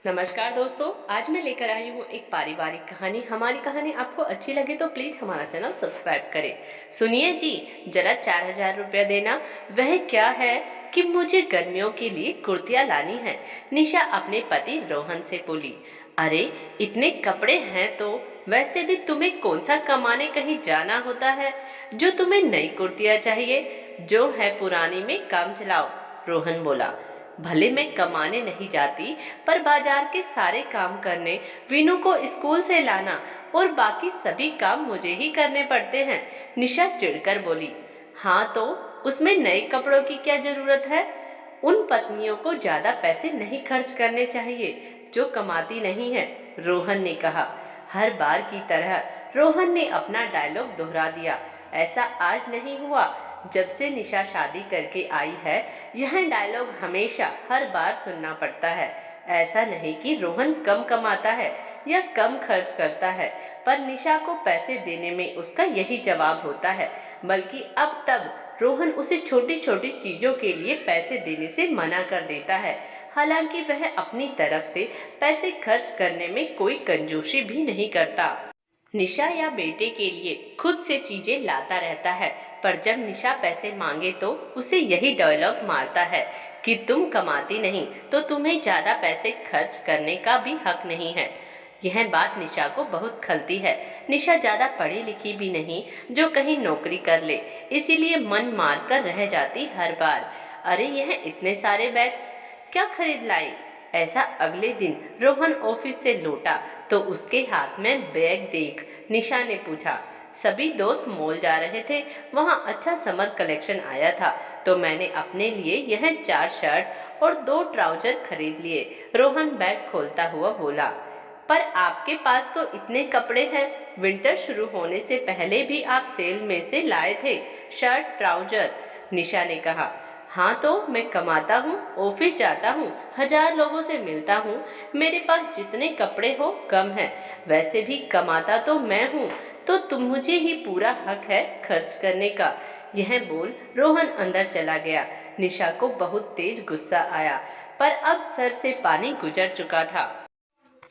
नमस्कार दोस्तों। आज मैं लेकर आई हूँ एक पारिवारिक कहानी। हमारी कहानी आपको अच्छी लगे तो प्लीज हमारा चैनल सब्सक्राइब करें। सुनिए जी, जरा 4,000 रुपया देना। वह क्या है कि मुझे गर्मियों के लिए कुर्तियाँ लानी है। निशा अपने पति रोहन से बोली। अरे, इतने कपड़े हैं तो वैसे भी तुम्हें कौन सा कमाने कहीं जाना होता है जो तुम्हें नई कुर्तियाँ चाहिए? जो है पुरानी में काम चलाओ, रोहन बोला। भले मैं कमाने नहीं जाती, पर बाजार के सारे काम करने, वीनू को स्कूल से लाना और बाकी सभी काम मुझे ही करने पड़ते हैं, निशा चिढ़कर बोली। हाँ तो उसमें नए कपड़ों की क्या जरूरत है? उन पत्नियों को ज्यादा पैसे नहीं खर्च करने चाहिए जो कमाती नहीं है, रोहन ने कहा। हर बार की तरह रोहन ने अपना डायलॉग दोहरा दिया। ऐसा आज नहीं हुआ, जब से निशा शादी करके आई है यह डायलॉग हमेशा हर बार सुनना पड़ता है। ऐसा नहीं कि रोहन कम कमाता है या कम खर्च करता है, पर निशा को पैसे देने में उसका यही जवाब होता है। बल्कि अब तब रोहन उसे छोटी छोटी चीजों के लिए पैसे देने से मना कर देता है। हालांकि वह अपनी तरफ से पैसे खर्च करने में कोई कंजूसी भी नहीं करता। निशा या बेटे के लिए खुद से चीजें लाता रहता है, पर जब निशा पैसे मांगे तो उसे यही डायलॉग मारता है कि तुम कमाती नहीं तो तुम्हें ज्यादा पैसे खर्च करने का भी हक नहीं है। यह बात निशा को बहुत खलती है। निशा ज्यादा पढ़ी लिखी भी नहीं जो कहीं नौकरी कर ले, इसीलिए मन मार कर रह जाती हर बार। अरे, यह इतने सारे बैग्स क्या खरीद लाई? ऐसा अगले दिन रोहन ऑफिस से लौटा तो उसके हाथ में बैग देख निशा ने पूछा। सभी दोस्त मॉल जा रहे थे, वहाँ अच्छा समर कलेक्शन आया था, तो मैंने अपने लिए यह 4 शर्ट और 2 ट्राउजर खरीद लिए, रोहन बैग खोलता हुआ बोला। पर आपके पास तो इतने कपड़े हैं, विंटर शुरू होने से पहले भी आप सेल में से लाए थे शर्ट ट्राउजर, निशा ने कहा। हाँ तो मैं कमाता हूँ, ऑफिस जाता हूँ, 1000 लोगों से मिलता हूँ, मेरे पास जितने कपड़े हो कम है। वैसे भी कमाता तो मैं हूँ, तो तुम मुझे ही पूरा हक है खर्च करने का। यह बोल रोहन अंदर चला गया। निशा को बहुत तेज गुस्सा आया, पर अब सर से पानी गुजर चुका था।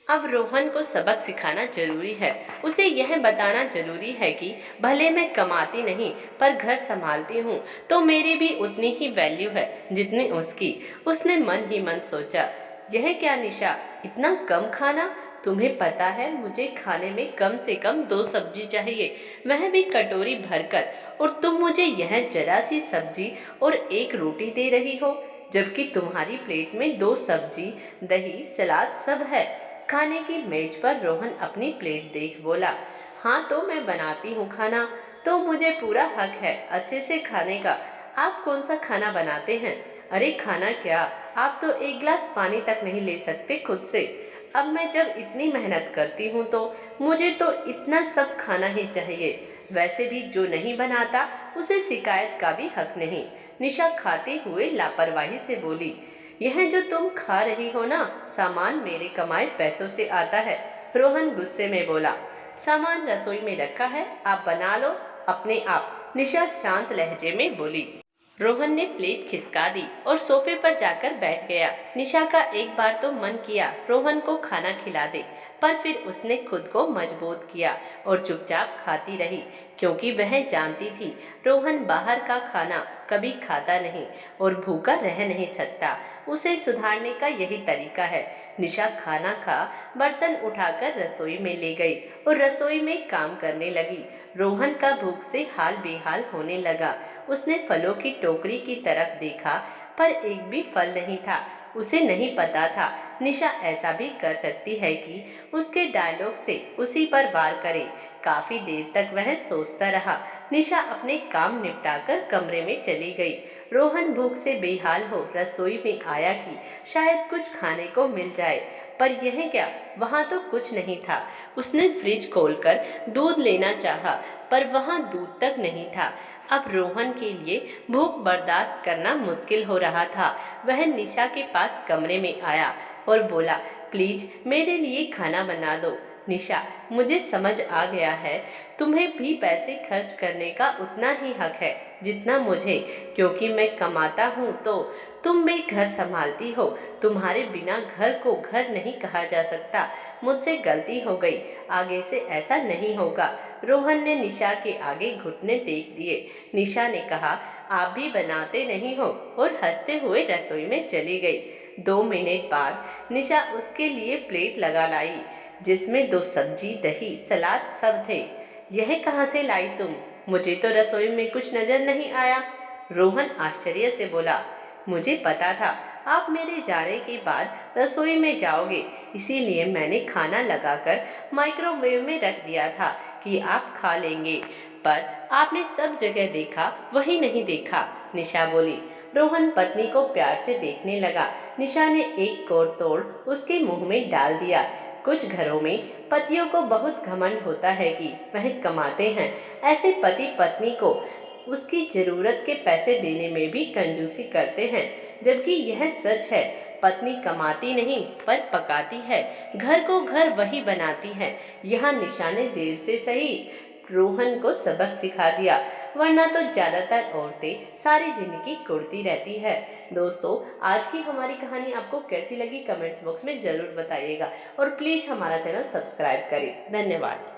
अब रोहन को सबक सिखाना जरूरी है। उसे यह बताना जरूरी है कि भले मैं कमाती नहीं पर घर संभालती हूँ, तो मेरी भी उतनी ही वैल्यू है जितनी उसकी। उसने मन ही मन सोचा। यह क्या निशा, इतना कम खाना? तुम्हें पता है मुझे खाने में कम से कम 2 सब्जी चाहिए, वह भी कटोरी भरकर, और तुम मुझे यह जरा सी सब्जी और 1 रोटी दे रही हो, जबकि तुम्हारी प्लेट में 2 सब्जी, दही, सलाद सब है। खाने की मेज पर रोहन अपनी प्लेट देख बोला। हाँ तो मैं बनाती हूँ खाना, तो मुझे पूरा हक है अच्छे से खाने का। आप कौन सा खाना बनाते हैं? अरे खाना क्या, आप तो 1 गिलास पानी तक नहीं ले सकते खुद से। अब मैं जब इतनी मेहनत करती हूँ तो मुझे तो इतना सब खाना ही चाहिए। वैसे भी जो नहीं बनाता उसे शिकायत का भी हक नहीं, निशा खाते हुए लापरवाही से बोली। यह जो तुम खा रही हो ना, सामान मेरे कमाए पैसों से आता है, रोहन गुस्से में बोला। सामान रसोई में रखा है, आप बना लो अपने आप, निशा शांत लहजे में बोली। रोहन ने प्लेट खिसका दी और सोफे पर जाकर बैठ गया। निशा का एक बार तो मन किया रोहन को खाना खिला दे, पर फिर उसने खुद को मजबूत किया और चुपचाप खाती रही, क्योंकि वह जानती थी रोहन बाहर का खाना कभी खाता नहीं और भूखा रह नहीं सकता। उसे सुधारने का यही तरीका है। निशा खाना खा बर्तन उठाकर रसोई में ले गई और रसोई में काम करने लगी। रोहन का भूख से हाल बेहाल होने लगा। उसने फलों की टोकरी की तरफ देखा, पर एक भी फल नहीं था। उसे नहीं पता था निशा ऐसा भी कर सकती है कि उसके डायलॉग से उसी पर वार करे। काफी देर तक वह सोचता रहा। निशा अपने काम निपटाकर कमरे में चली गई। रोहन भूख से बेहाल हो रसोई में आया कि शायद कुछ खाने को मिल जाए, पर यह क्या, वहां तो कुछ नहीं था। उसने फ्रिज खोलकर दूध लेना चाहा, पर वहां दूध तक नहीं था। अब रोहन के लिए भूख बर्दाश्त करना मुश्किल हो रहा था। वह निशा के पास कमरे में आया और बोला, प्लीज मेरे लिए खाना बना दो। निशा, मुझे समझ आ गया है, तुम्हें भी पैसे खर्च करने का उतना ही हक है जितना मुझे, क्योंकि मैं कमाता हूँ तो तुम भी घर संभालती हो। तुम्हारे बिना घर को घर नहीं कहा जा सकता। मुझसे गलती हो गई, आगे से ऐसा नहीं होगा। रोहन ने निशा के आगे घुटने टेक दिए। निशा ने कहा, आप भी बनाते नहीं हो, और हंसते हुए रसोई में चली गई। 2 मिनट बाद निशा उसके लिए प्लेट लगा लाई, जिसमें 2 सब्जी, दही, सलाद सब थे। यह कहाँ से लाई तुम? मुझे तो रसोई में कुछ नजर नहीं आया। रोहन आश्चर्य से बोला, मुझे पता था आप मेरे जाने के बाद रसोई में जाओगे, इसीलिए मैंने खाना लगाकर माइक्रोवेव में रख दिया था कि आप खा लेंगे। पर आपने सब जगह देखा, वही नहीं देखा, निशा बोली। रोहन पत्नी को प्यार से देखने लगा। निशा ने एक कोट तोड़ उसके मुंह में डाल दिया। कुछ घरों में पतियों को बहुत घमंड होता है कि वह कमाते हैं। ऐसे पति पत्नी को उसकी जरूरत के पैसे देने में भी कंजूसी करते हैं, जबकि यह सच है। पत्नी कमाती नहीं पर पकाती है, घर को घर वही बनाती है। यहाँ निशा ने देर से सही रोहन को सबक सिखा दिया, वरना तो ज्यादातर औरतें सारी जिंदगी कुड़ती रहती है। दोस्तों, आज की हमारी कहानी आपको कैसी लगी कमेंट्स बॉक्स में जरूर बताइएगा, और प्लीज हमारा चैनल सब्सक्राइब करें। धन्यवाद।